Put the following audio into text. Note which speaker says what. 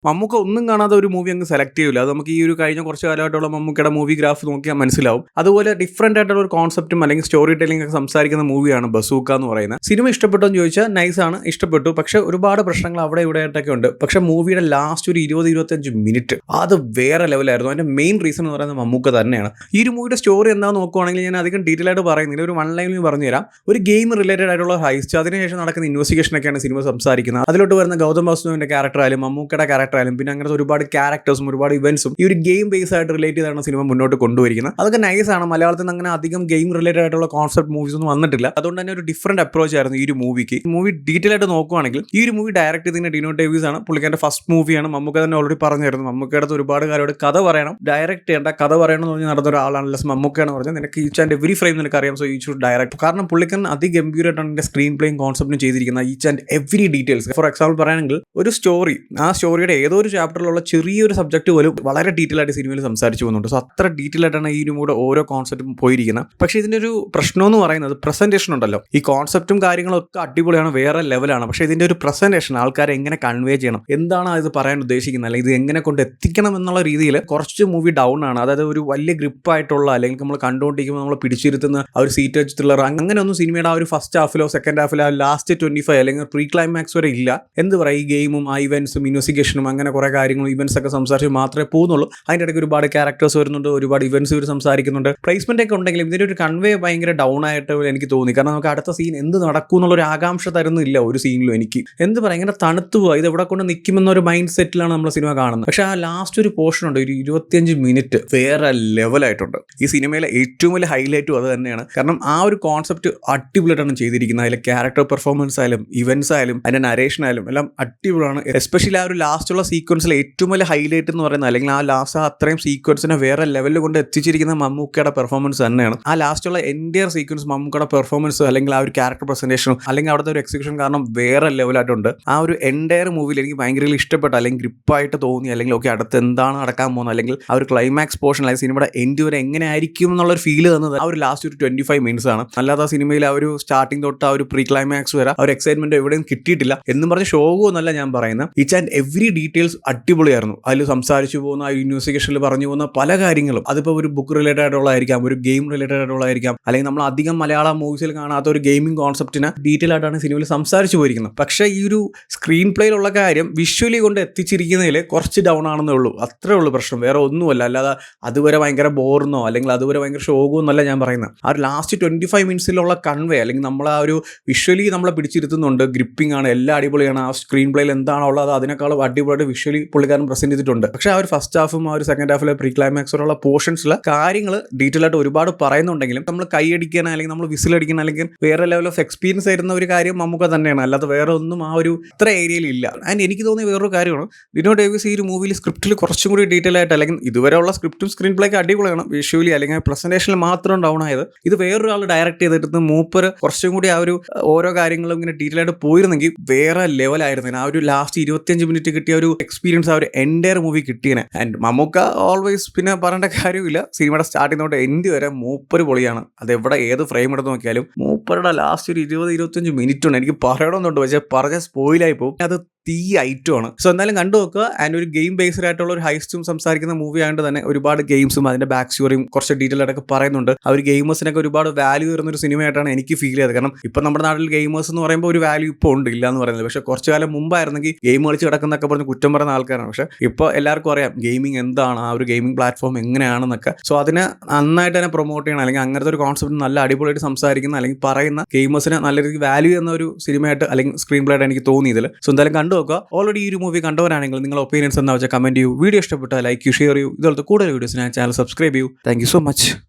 Speaker 1: മമ്മൂക്ക ഒന്നും കാണാതെ ഒരു മൂവി അങ്ങ് സെലക്ട് ചെയ്യില്ല. അത് നമുക്ക് ഈ ഒരു കഴിഞ്ഞ കുറച്ച് കാലമായിട്ടുള്ള മമ്മൂക്കയുടെ മൂവി ഗ്രാഫ് നോക്കിയാൽ മനസ്സിലാവും. അതുപോലെ ഡിഫറൻ്റ് ആയിട്ടുള്ള ഒരു കോൺസെപ്റ്റും അല്ലെങ്കിൽ സ്റ്റോറി ടെല്ലിംഗ് ഒക്കെ സംസാരിക്കുന്ന മൂവിയാണ് ബസൂക്ക എന്ന് പറയുന്നത്. സിനിമ ഇഷ്ടപ്പെട്ടോ എന്ന് ചോദിച്ചാൽ നൈസാണ്, ഇഷ്ടപ്പെട്ടു. പക്ഷേ ഒരുപാട് പ്രശ്നങ്ങൾ അവിടെ ഇവിടെ ആയിട്ടൊക്കെ ഉണ്ട്. പക്ഷേ മൂവിയുടെ ലാസ്റ്റ് ഒരു 20-25 മിനിറ്റ് അത് വേറെ ലെവലായിരുന്നു. അതിൻ്റെ മെയിൻ റീസൺ എന്ന് പറയുന്നത് മമ്മൂക്ക തന്നെയാണ്. ഈ ഒരു മൂവിയുടെ സ്റ്റോറി എന്താണെന്ന് നോക്കുവാണെങ്കിൽ ഞാൻ അധികം ഡീറ്റെയിൽ ആയിട്ട് പറയുന്നില്ല, ഒരു വൺ ലൈനിൽ പറഞ്ഞുതരാം. ഒരു ഗെയിം റിലേറ്റഡ് ആയിട്ടുള്ള ഹൈസ്റ്റ്, അതിനുശേഷം നടക്കുന്ന ഇൻവെസ്റ്റിഗേഷനൊക്കെയാണ് സിനിമ സംസാരിക്കുന്നത്. അതിലോട്ട് വരുന്ന ഗൗതം വാസുദേവന്റെ ക്യാരക്ടർ ആയാലും മമ്മൂക്കയുടെ ക്യാരക്ടർ ആയാലും പിന്നെ അങ്ങനത്തെ ഒരുപാട് ക്യാരക്ടേഴ്സും ഒരുപാട് ഇവന്റ്സും ഈ ഒരു ഗെയിം ബേസ് ആയിട്ട് റിലേറ്റ് ചെയ്താണ് സിനിമ മുന്നോട്ട് കൊണ്ടുവരിക്കുന്നത്. അതൊക്കെ നൈസാണ്. മലയാളത്തിൽ നിന്ന് അങ്ങനെ അധികം ഗെയിം റിലേറ്റഡ് ആയിട്ടുള്ള കോൺസെപ്റ്റ് മൂവീസ് ഒന്നും വന്നിട്ടില്ല. അതുകൊണ്ട് തന്നെ ഒരു ഡിഫറൻറ്റ് അപ്രോച്ച് ആയിരുന്നു ഈ ഒരു മൂവിക്ക്. മൂവി ഡീറ്റെയിൽ ആയിട്ട് നോക്കുവാണെങ്കിൽ ഈ ഒരു മൂവി ഡയറക്ട് ചെയ്തിരുന്ന ഡിനോ ഡേവിസ് ആണ്. പുള്ളിക്കാരൻ്റെ ഫസ്റ്റ് മൂവിയാണ്. മമ്മൂക്ക തന്നെ ഓൾറെഡി പറഞ്ഞായിരുന്നു മമ്മൂക്കയുടെ ഒരുപാട് കാലം കഥ പറയണം, ഡയറക്ട് ചെയ്യേണ്ട, കഥ പറയണം എന്ന് പറഞ്ഞ് നടന്ന ഒരാളാണ് മമ്മൂക്കയാണ് പറഞ്ഞത്. നിനക്ക് ഈച്ച് ആൻഡ് എവറി ഫ്രെയിം നിനക്ക് അറിയാം, സോ യു ഷുഡ് ഡയറക്ട്. കാരണം പുള്ളിക്കാരൻ അതിഗംഭീരമായിട്ടാണ് എൻ്റെ സ്ക്രീൻ പ്ലേയും കോൺസെപ്റ്റും ചെയ്തിരിക്കുന്നത്. Each and every details. For example പറയുകയാണെങ്കിൽ ഒരു സ്റ്റോറി, ആ സ്റ്റോറിയുടെ ഏതോ ഒരു ചാപ്റ്ററിലുള്ള ചെറിയൊരു സബ്ജക്ട് പോലും വളരെ ഡീറ്റെയിൽ ആയിട്ട് സിനിമയിൽ സംസാരിച്ചു പോകുന്നുണ്ട്. സോ അത്ര ഡീറ്റെയിൽ ആയിട്ടാണ് ഈ മൂടെ ഓരോ കോൺസെപ്റ്റും പോയിരിക്കുന്നത്. പക്ഷേ ഇതിൻ്റെ ഒരു പ്രശ്നം എന്ന് പറയുന്നത് പ്രസന്റേഷൻ ഉണ്ടല്ലോ. ഈ കോൺസെപ്റ്റും കാര്യങ്ങളൊക്കെ അടിപൊളിയാണ്, വേറെ ലെവലാണ്. പക്ഷേ ഇതിൻ്റെ ഒരു പ്രസന്റേഷൻ ആൾക്കാരെ എങ്ങനെ കൺവേ ചെയ്യണം, എന്താണ് ഇത് പറയാൻ ഉദ്ദേശിക്കുന്നത്, അല്ലെങ്കിൽ ഇത് എങ്ങനെ കൊണ്ട് എത്തിക്കണം എന്നുള്ള രീതിയിൽ കുറച്ച് മൂവി ഡൗൺ ആണ്. അതായത് ഒരു വലിയ ഗ്രിപ്പായിട്ടുള്ള അല്ലെങ്കിൽ നമ്മൾ കണ്ടുകൊണ്ടിരിക്കുമ്പോൾ നമ്മൾ പിടിച്ചിരുത്തുന്ന ആ ഒരു സീറ്റ് വെച്ച് ത്രില്ലർ അങ്ങനെയൊന്നും സിനിമയുടെ ആ ഒരു ഫസ്റ്റ് ഹാഫിലോ സെക്കൻഡ് ഹാഫിലോ ലാസ്റ്റ് 25 അല്ലെങ്കിൽ പ്രീ ക്ലൈമാക്സ് വരെ ഇല്ല. എന്ത് പറയുക, ഈ ഗെയിമും ആ ഇവന്റ്സും ഇൻവെസ്റ്റിഗേഷനും അങ്ങനെ കുറേ കാര്യങ്ങളും ഇവന്റ്സ് ഒക്കെ സംസാരിച്ച് മാത്രമേ പോകുന്നുള്ളൂ. അതിൻ്റെ ഇടയ്ക്ക് ഒരുപാട് ക്യാരക്ടേഴ്സ് വരുന്നുണ്ട്, ഒരുപാട് ഇവന്റ്സ് ഇവർ സംസാരിക്കുന്നുണ്ട്. പ്ലേസ്മെന്റ് ഒക്കെ ഉണ്ടെങ്കിലും ഇതിൻ്റെ ഒരു കൺവേ ഭയങ്കര ഡൗൺ ആയിട്ട് എനിക്ക് തോന്നി. കാരണം നമുക്ക് അടുത്ത സീൻ എന്ത് നടക്കും എന്നുള്ളൊരു ആകാംക്ഷ തരുന്നില്ല ഒരു സീനിലും. എനിക്ക് എന്ത് പറയാം, ഇങ്ങനെ തണുത്തു പോവുക, ഇത് എവിടെ കൊണ്ട് നിൽക്കുമെന്നൊരു മൈൻഡ് സെറ്റിലാണ് നമ്മൾ സിനിമ കാണുന്നത്. പക്ഷേ ആ ലാസ്റ്റ് ഒരു പോർഷൻ ഉണ്ട്, ഒരു 25 മിനിറ്റ് വേറെ ലെവലായിട്ടുണ്ട്. ഈ സിനിമയിലെ ഏറ്റവും വലിയ ഹൈലൈറ്റും അത് തന്നെയാണ്. കാരണം ആ ഒരു കോൺസെപ്റ്റ് അടിപൊളിയായിട്ടാണ് ചെയ്തിരിക്കുന്നത്. അതിലെ ക്യാരക്ടർ പെർഫോമൻസ് ആയാലും ഇവന്റ്സ് ആയാലും അതിൻ്റെ നരേഷൻ ആയാലും എല്ലാം അടിപൊളിയാണ്. എസ്പെഷ്യലി ആ ഒരു ലാസ്റ്റുള്ള സീക്വൻസിലെ ഏറ്റവും വലിയ ഹൈലൈറ്റ് എന്ന് പറയുന്നത്, അല്ലെങ്കിൽ ആ ലാസ്റ്റ് അത്രയും സീക്വൻസിനെ വേറെ ലെവലിൽ കൊണ്ട് എത്തിച്ചിരിക്കുന്ന മമ്മൂക്കയുടെ പെർഫോമൻസ് തന്നെയാണ്. ആ ലാസ്റ്റുള്ള എൻ്റയർ സീക്വൻസ് മമ്മൂക്കയുടെ പെർഫോമൻസ് അല്ലെങ്കിൽ ആ ഒരു ക്യാരക്ടർ പ്രസന്റേഷനും അല്ലെങ്കിൽ അവിടുത്തെ ഒരു എക്സിക്യൂഷൻ കാരണം വേറെ ലെവലായിട്ടുണ്ട്. ആ ഒരു എൻ്റയർ മൂവിയിൽ എനിക്ക് ഭയങ്കര ഇഷ്ടപ്പെട്ട അല്ലെങ്കിൽ ഗ്രിപ്പായിട്ട് തോന്നി, അല്ലെങ്കിൽ ഓക്കെ അടുത്ത് എന്താണ് നടക്കാൻ പോകുന്നത്, അല്ലെങ്കിൽ ആ ഒരു ക്ലൈമാക്സ് പോർഷൻ അല്ലെങ്കിൽ സിനിമയുടെ എൻഡ് വരെ എങ്ങനെ ആയിരിക്കും എന്നുള്ളൊരു ഫീല് തന്നത് ആ ഒരു ലാസ്റ്റ് ഒരു 25 മിനിറ്റ്സ് ആണ്. അല്ലാതെ ആ സിനിമയിൽ ആ ഒരു സ്റ്റാർട്ടിംഗ് തൊട്ട് ആ ഒരു പ്രീ ക്ലൈമാക്സ് വരെ ആ ഒരു എക്സൈറ്റ്മെന്റ് എവിടെയും കിട്ടിയിട്ടില്ല. എന്നും പറഞ്ഞ് ഷോകോ എന്നല്ല ഞാൻ പറയുന്നത്. ഈച്ച് ആൻഡ് എവറി ഡീറ്റെയിൽസ് അടിപൊളിയായിരുന്നു. അതിൽ സംസാരിച്ചു പോകുന്ന ആ ഇൻവെസ്റ്റിഗേഷനിൽ പറഞ്ഞു പോകുന്ന പല കാര്യങ്ങളും, അതിപ്പോൾ ഒരു ബുക്ക് റിലേറ്റഡ് ആയിട്ടുള്ളതായിരിക്കാം, ഒരു ഗെയിം റിലേറ്റഡ് ആയിട്ടുള്ളതായിരിക്കാം, അല്ലെങ്കിൽ നമ്മൾ അധികം മലയാളം മൂവീസിൽ കാണാത്ത ഒരു ഗെയിമിംഗ് കോൺസെപ്റ്റിനെ ഡീറ്റെയിൽ ആയിട്ടാണ് സിനിമയിൽ സംസാരിച്ചു പോയിരിക്കുന്നത്. പക്ഷേ ഈ ഒരു സ്ക്രീൻ പ്ലേയിലുള്ള കാര്യം വിഷ്വലി കൊണ്ട് എത്തിച്ചിരിക്കുന്നതിൽ കുറച്ച് ഡൗൺ ആണെന്നേ ഉള്ളൂ. അത്രേ ഉള്ളൂ പ്രശ്നം, വേറെ ഒന്നുമല്ല. അല്ലാതെ അതുവരെ ഭയങ്കര ബോർന്നോ അല്ലെങ്കിൽ അതുവരെ ഭയങ്കര ഷോകോ എന്നല്ല ഞാൻ പറയുന്നത്. ആ ഒരു ലാസ്റ്റ് 25 മിനിറ്റ്സിലുള്ള കൺവേ അല്ലെങ്കിൽ നമ്മൾ ആ ഒരു വിഷ്വലി നമ്മളെ പിടിച്ചിരുത്തുന്നുണ്ട്, ഗ്രിപ്പിംഗ് ആണ്, എല്ലാം അടിപൊളിയാണ്. ആ സ്ക്രീൻ പ്ലേയിൽ എന്താണോ ഉള്ളത് അതിനേക്കാളും അടിപൊളിയായിട്ട് വിഷ്വലി പുള്ളിക്കാരൻ പ്രസന്റ് ചെയ്തിട്ടുണ്ട്. പക്ഷേ ആ ഒരു ഫസ്റ്റ് ഹാഫും ആ ഒരു സെക്കൻഡ് ഹാഫിലെ പ്രീ ക്ലൈമാക്സിലുള്ള പോർഷൻസിലെ കാര്യങ്ങൾ ഡീറ്റെയിൽ ആയിട്ട് ഒരുപാട് പറയുന്നുണ്ടെങ്കിലും നമ്മൾ കൈയടിക്കാൻ അല്ലെങ്കിൽ നമ്മൾ വിസിലടിക്കണം അല്ലെങ്കിൽ വേറെ ലെവൽ ഓഫ് എക്സ്പീരിയൻസ് ആയിരുന്ന ഒരു കാര്യം മമ്മൂക്ക തന്നെയാണ്. അല്ലാതെ വേറെ ഒന്നും ആ ഒരു ഇത്ര ഏരിയയിൽ ഇല്ല. ആൻഡ് എനിക്ക് തോന്നിയ വേറൊരു കാര്യമാണ്, ഡിനോ ഡേവിസ് ഈ ഒരു മൂവിയിൽ സ്ക്രിപ്റ്റിൽ കുറച്ചും കൂടി ഡീറ്റെയിൽ ആയിട്ട്, അല്ലെങ്കിൽ ഇതുവരെയുള്ള സ്ക്രിപ്റ്റും സ്ക്രീൻ പ്ലേക്ക് അടിപൊളിയാണ്, വിഷ്വലി അല്ലെങ്കിൽ പ്രസന്റേഷനിൽ മാത്രം ഡൗൺ ആയത്. ഇത് വേറൊരാൾ ഡയറക്ട് ചെയ്തിട്ട് മൂപ്പര് കുറച്ചും കൂടി ആ ഒരു ഓരോ കാര്യങ്ങളും ഇങ്ങനെ ഡീറ്റെയിൽ ആയിട്ട് പോയിരുന്നെങ്കിൽ വേറെ ലെവലായിരുന്നു. ആ ഒരു ലാസ്റ്റ് 25 മിനിറ്റ് കിട്ടിയ ഒരു എക്സ്പീരിയൻസ് ആ ഒരു എൻ്റയർ മൂവി കിട്ടിയേനെ. ആൻഡ് മമ്മൂക്ക ഓൾവേസ് പിന്നെ പറയേണ്ട കാര്യമില്ല, സിനിമയുടെ സ്റ്റാർട്ടിംഗ് തൊട്ട് എൻഡ് വരെ മൂപ്പര് പൊളിയാണ്. അതെവിടെ ഏത് ഫ്രെയിം എടുത്ത് നോക്കിയാലും മൂപ്പരുടെ ലാസ്റ്റ് ഒരു 20-25 മിനിറ്റ് ഉണ്ട്. എനിക്ക് പറയണമെന്നുണ്ട്, പക്ഷേ പറഞ്ഞ സ്പോയിലായി പോകും. അത് തീ ഐറ്റമാണ്. സോ എന്തായാലും കണ്ടു നോക്കുക. ആൻഡ് ഒരു ഗെയിം ബേസ്ഡ് ആയിട്ടുള്ള ഒരു ഹൈസ്റ്റും സംസാരിക്കുന്ന മൂവി ആയതുകൊണ്ട് തന്നെ ഒരുപാട് ഗെയിംസും അതിന്റെ ബാക്ക് സ്റ്റോറിയും കുറച്ച് ഡീറ്റെയിൽ ആയിട്ടൊക്കെ പറയുന്നുണ്ട്. ആ ഒരു ഗെയിമേഴ്സിനൊക്കെ ഒരുപാട് വാല്യൂ വരുന്ന ഒരു സിനിമയായിട്ടാണ് എനിക്ക് ഫീൽ ചെയ്തത്. കാരണം ഇപ്പം നമ്മുടെ നാട്ടിൽ ഗെയിമേഴ്സ് എന്ന് പറയുമ്പോൾ ഒരു വാല്യൂ ഇപ്പോൾ ഉണ്ട്, ഇല്ല എന്ന് പറയുന്നത്. പക്ഷേ കുറച്ച് കാലം മുമ്പായിരുന്നെങ്കിൽ ഗെയിം കളിച്ച് കിടക്കുന്നൊക്കെ പറഞ്ഞ് കുറ്റം പറയുന്ന ആൾക്കാരാണ്. പക്ഷേ ഇപ്പോൾ എല്ലാവർക്കും അറിയാം ഗെയിമിംഗ് എന്താണ്, ആ ഒരു ഗെയിമിംഗ് പ്ലാറ്റ്ഫോം എങ്ങനെയാണെന്നൊക്കെ. സോ അതിനെ നന്നായിട്ട് തന്നെ പ്രൊമോട്ട് ചെയ്യണം, അല്ലെങ്കിൽ അങ്ങനത്തെ ഒരു കോൺസെപ്റ്റ് നല്ല അടിപൊളിയായിട്ട് സംസാരിക്കുന്ന അല്ലെങ്കിൽ പറയുന്ന ഗെയിമേഴ്സിനെ നല്ല രീതിക്ക് വാല്യൂ എന്ന ഒരു സിനിമയായിട്ട് അല്ലെങ്കിൽ സ്ക്രീൻ പ്ലേ ആയിട്ട് എനിക്ക് തോന്നിയതിൽ. സോ എന്തായാലും കണ്ടു നോക്കുക. ഓൾറെഡി ഈ ഒരു മൂവി കണ്ടവരാണെങ്കിൽ നിങ്ങളുടെ ഒപ്പീനിയൻസ് എന്താ വെച്ചാൽ കമന്റ് ചെയ്യൂ. വീഡിയോ ഇഷ്ടപ്പെട്ടാൽ ലൈക്ക് ചെയ്യൂ, ഷെയർ ചെയ്യൂ. ഇതുപോലത്തെ കൂടുതൽ വീഡിയോസിനായി ചാനൽ സബ്സ്ക്രൈബ് ചെയ്യൂ. Thank you so much.